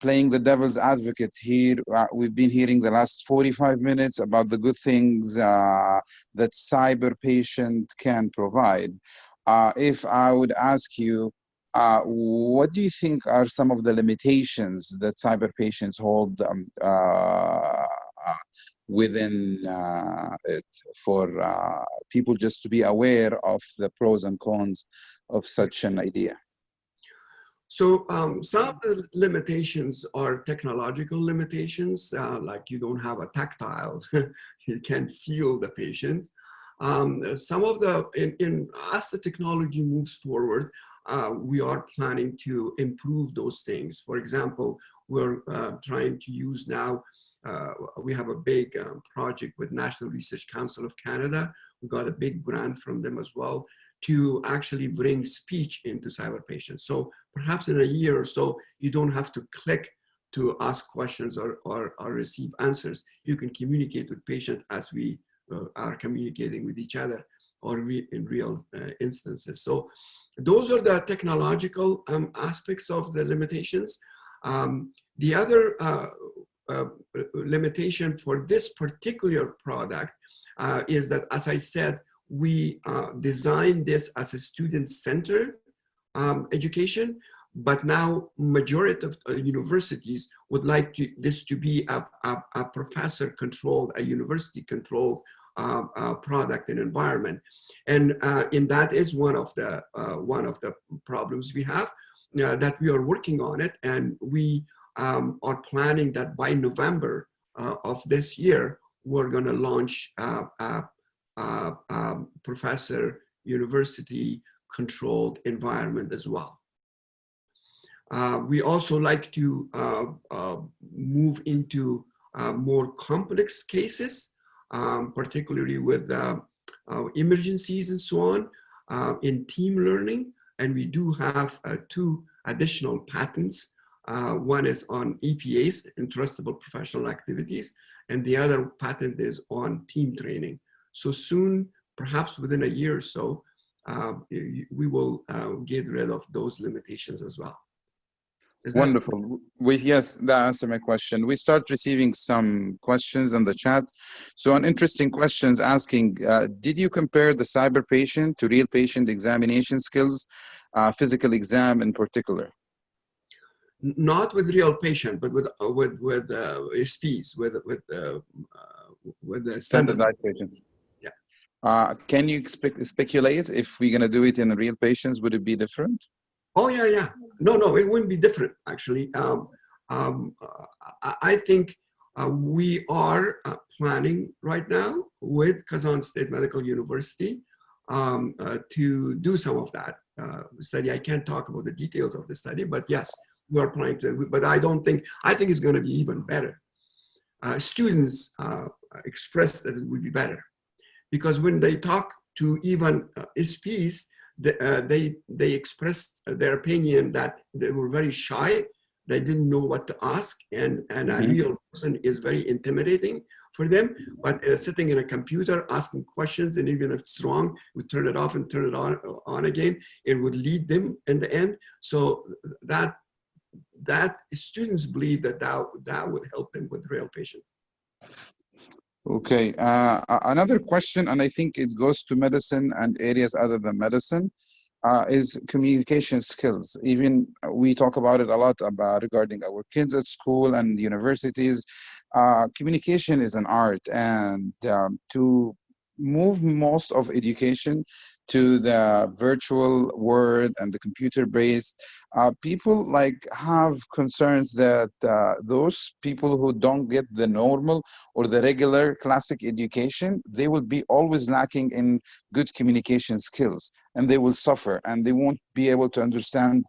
playing the devil's advocate here. We've been hearing the last 45 minutes about the good things that CyberPatient can provide. If I would ask you, what do you think are some of the limitations that CyberPatients hold within it for people just to be aware of the pros and cons of such an idea? So some of the limitations are technological limitations, like you don't have a tactile, you can't feel the patient. Some of the, as the technology moves forward, we are planning to improve those things. For example, we're trying to use now, we have a big project with National Research Council of Canada. We got a big grant from them as well to actually bring speech into CyberPatient. So perhaps in a year or so, you don't have to click to ask questions or receive answers. You can communicate with patient as we are communicating with each other or in real instances. So those are the technological aspects of the limitations. The other limitation for this particular product is that, as I said, we designed this as a student-centered education, but now majority of universities would like this to be a professor-controlled, a university-controlled product and environment, and that is one of the problems we have, that we are working on it, and we are planning that by November of this year we're going to launch professor university controlled environment as well. We also like to move into more complex cases, particularly with emergencies and so on, in team learning. And we do have 2 additional patents. One is on EPAs, Entrustable Professional Activities, and the other patent is on team training. So soon, perhaps within a year or so, we will get rid of those limitations as well. Wonderful. Yes, that answered my question. We start receiving some questions on the chat. So an interesting question is asking, did you compare the cyber patient to real patient examination skills, physical exam in particular? Not with real patient, but with SPs, with the standardized patients. Yeah. Can you speculate if we're going to do it in real patients? Would it be different? Oh yeah. No, it wouldn't be different actually. I think we are planning right now with Kazan State Medical University to do some of that study. I can't talk about the details of the study, but yes, we are planning to. But I think it's going to be even better. Students express that it would be better, because when they talk to even SPs, they expressed their opinion that they were very shy. They didn't know what to ask, and a real person is very intimidating for them. But sitting in a computer asking questions, and even if it's wrong, we turn it off and turn it on again, it would lead them in the end. So that students believe that would help them with real patient. Okay, another question, and I think it goes to medicine and areas other than medicine, is communication skills. Even we talk about it a lot regarding our kids at school and universities. Communication is an art, and to move most of education to the virtual world and the computer-based, people have concerns that those people who don't get the normal or the regular classic education, they will be always lacking in good communication skills, and they will suffer, and they won't be able to understand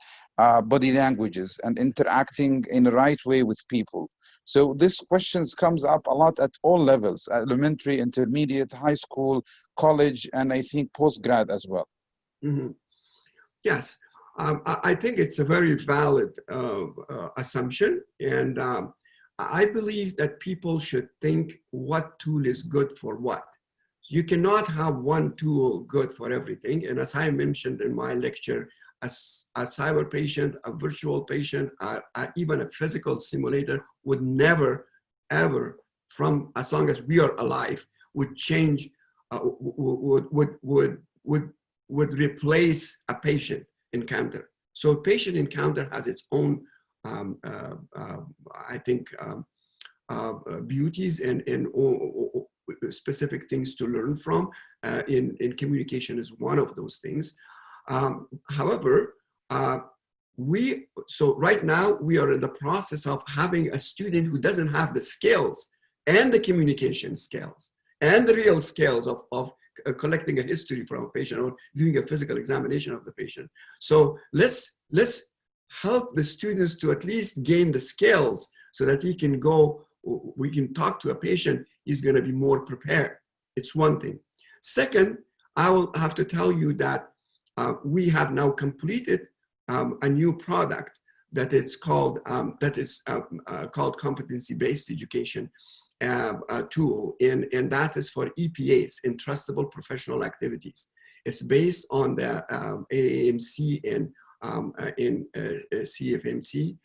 body languages and interacting in the right way with people. So this questions comes up a lot at all levels: elementary, intermediate, high school, college, and I think postgrad as well. Yes, I think it's a very valid assumption, and I believe that people should think what tool is good for what. You cannot have one tool good for everything, and as I mentioned in my lecture, a cyber patient, a virtual patient, even a physical simulator would never, ever, from as long as we are alive, would change, would replace a patient encounter. So patient encounter has its own, I think, beauties and specific things to learn from. In communication is one of those things. However, so right now we are in the process of having a student who doesn't have the skills and the communication skills and the real skills of collecting a history from a patient or doing a physical examination of the patient. So let's help the students to at least gain the skills so that he can go, we can talk to a patient, he's going to be more prepared. It's one thing. Second, I will have to tell you that we have now completed a new product that is called called competency-based education tool, and that is for EPAs, Entrustable Professional Activities. It's based on the AAMC and CFMC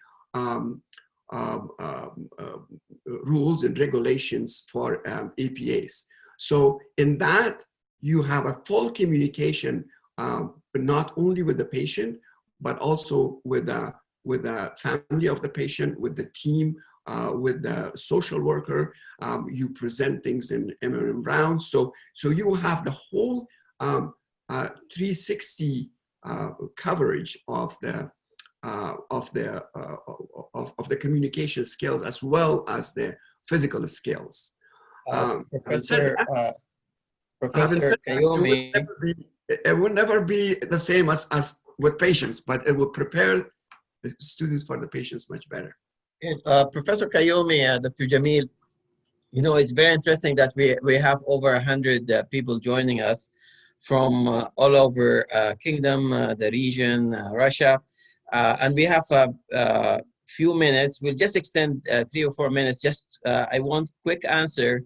rules and regulations for EPAs. So in that, you have a full communication, but not only with the patient, but also with the family of the patient, with the team, with the social worker. You present things in rounds, so you have the whole 360 coverage of the communication skills as well as the physical skills. Professor Having said that, Kayomi, it will never be the same as with patients, but it will prepare the students for the patients much better. Professor Kayomi, Dr. Jamil, you know, it's very interesting that we have over 100 people joining us from all over Kingdom, the region, Russia, and we have a few minutes. We'll just extend 3 or 4 minutes. Just I want quick answer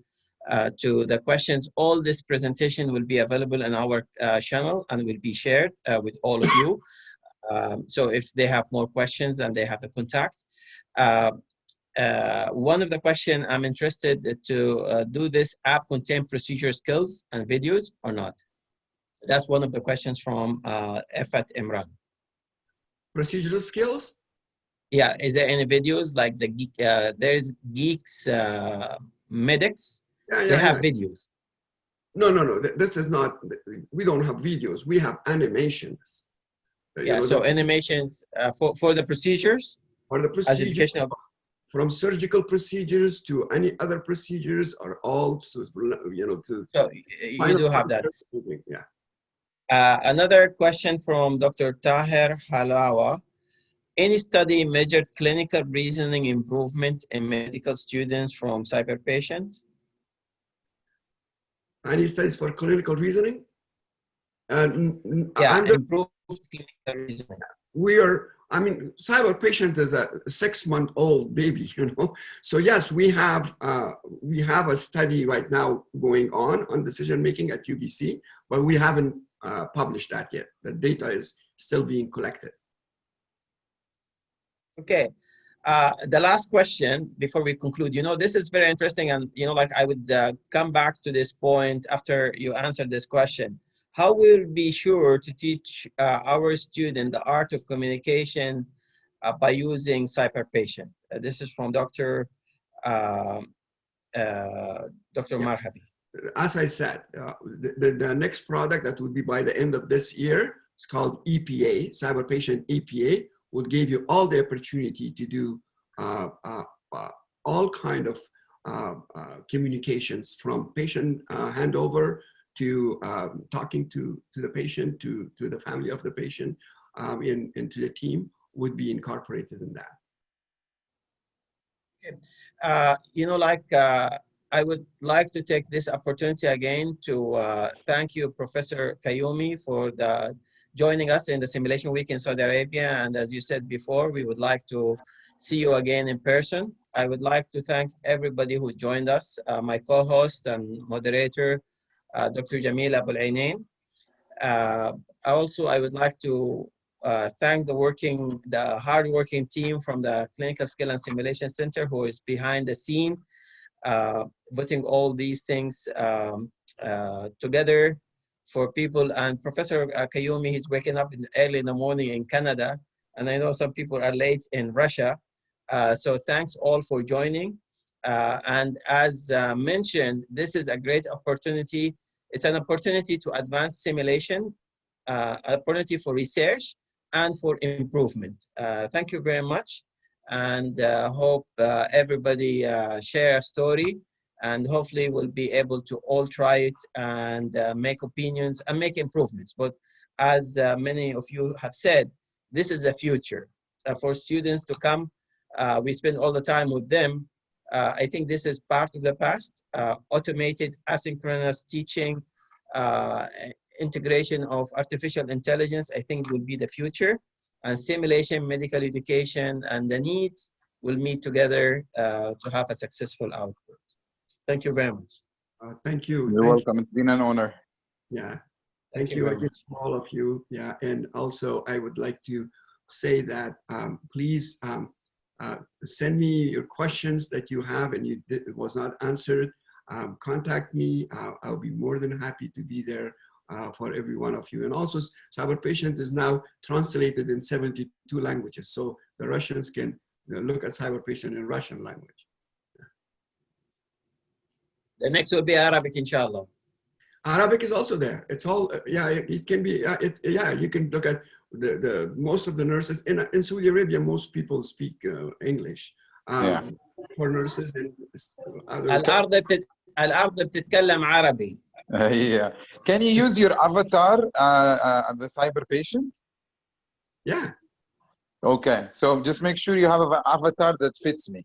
to the questions. All this presentation will be available in our channel and will be shared with all of you. So if they have more questions and they have the contact. One of the question, I'm interested to do this app contain procedure skills and videos or not? That's one of the questions from Efat Imran. Procedural skills? Yeah, is there any videos like the there's Geeks Medics? They have videos. No. This is not. We don't have videos. We have animations. Yeah, so animations for the procedures. For the procedures. As educational. From surgical procedures to any other procedures are all, to. So you do have that. Yeah. Another question from Dr. Taher Halawa. Any study measured clinical reasoning improvement in medical students from CyberPatient? Any studies for clinical reasoning? Yeah, improved clinical reasoning. I mean, CyberPatient is a 6-month-old baby, So yes, we have a study right now going on decision-making at UBC, but we haven't published that yet. The data is still being collected. Okay. The last question before we conclude, this is very interesting, and like I would come back to this point after you answer this question. How will we be sure to teach our student the art of communication by using CyberPatient? This is from Dr. Marhabi. As I said, the next product that would be by the end of this year, it's called EPA, CyberPatient EPA, will give you all the opportunity to do all kind of communications, from patient handover to talking to the patient, to the family of the patient, and to the team, would be incorporated in that. Okay. I would like to take this opportunity again to thank you, Professor Kayomi, for joining us in the Simulation Week in Saudi Arabia. And as you said before, we would like to see you again in person. I would like to thank everybody who joined us, my co-host and moderator, Dr. Jamil Abul Ainain. Also, I would like to thank the hard-working team from the Clinical Skill and Simulation Center, who is behind the scene, putting all these things together for people. And Professor Kayomi, he's waking up early in the morning in Canada, and I know some people are late in Russia. So thanks all for joining. And as mentioned, this is a great opportunity. It's an opportunity to advance simulation, opportunity for research and for improvement. Thank you very much, and hope everybody share a story, and hopefully we'll be able to all try it and make opinions and make improvements. But as many of you have said, this is the future for students to come. We spend all the time with them. I think this is part of the past. Automated asynchronous teaching, integration of artificial intelligence, I think will be the future. And simulation, medical education, and the needs will meet together to have a successful output. Thank you very much. Thank you. You're welcome. It's been an honor. Yeah. Thank you again, all of you. Yeah. And also, I would like to say that please send me your questions that you have and it was not answered. Contact me. I'll be more than happy to be there for every one of you. And also CyberPatient is now translated in 72 languages. So the Russians can look at CyberPatient in Russian language. The next will be Arabic, inshallah. Arabic is also there. It's all, yeah, it can be, yeah, you can look at most of the nurses in Saudi Arabia, most people speak English. For nurses and other. الأرض بتتكلم عربي. Yeah. Can you use your avatar the CyberPatient? Yeah. Okay. So just make sure you have an avatar that fits me.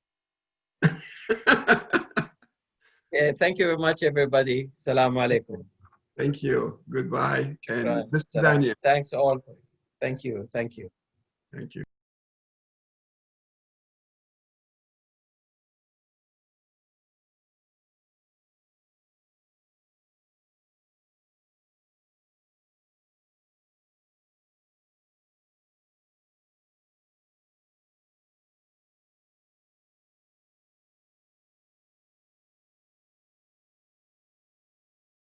Thank you very much, everybody. Assalamu alaikum. Thank you. Goodbye. And Salam. Daniel. Thanks all. Thank you. Thank you. Thank you.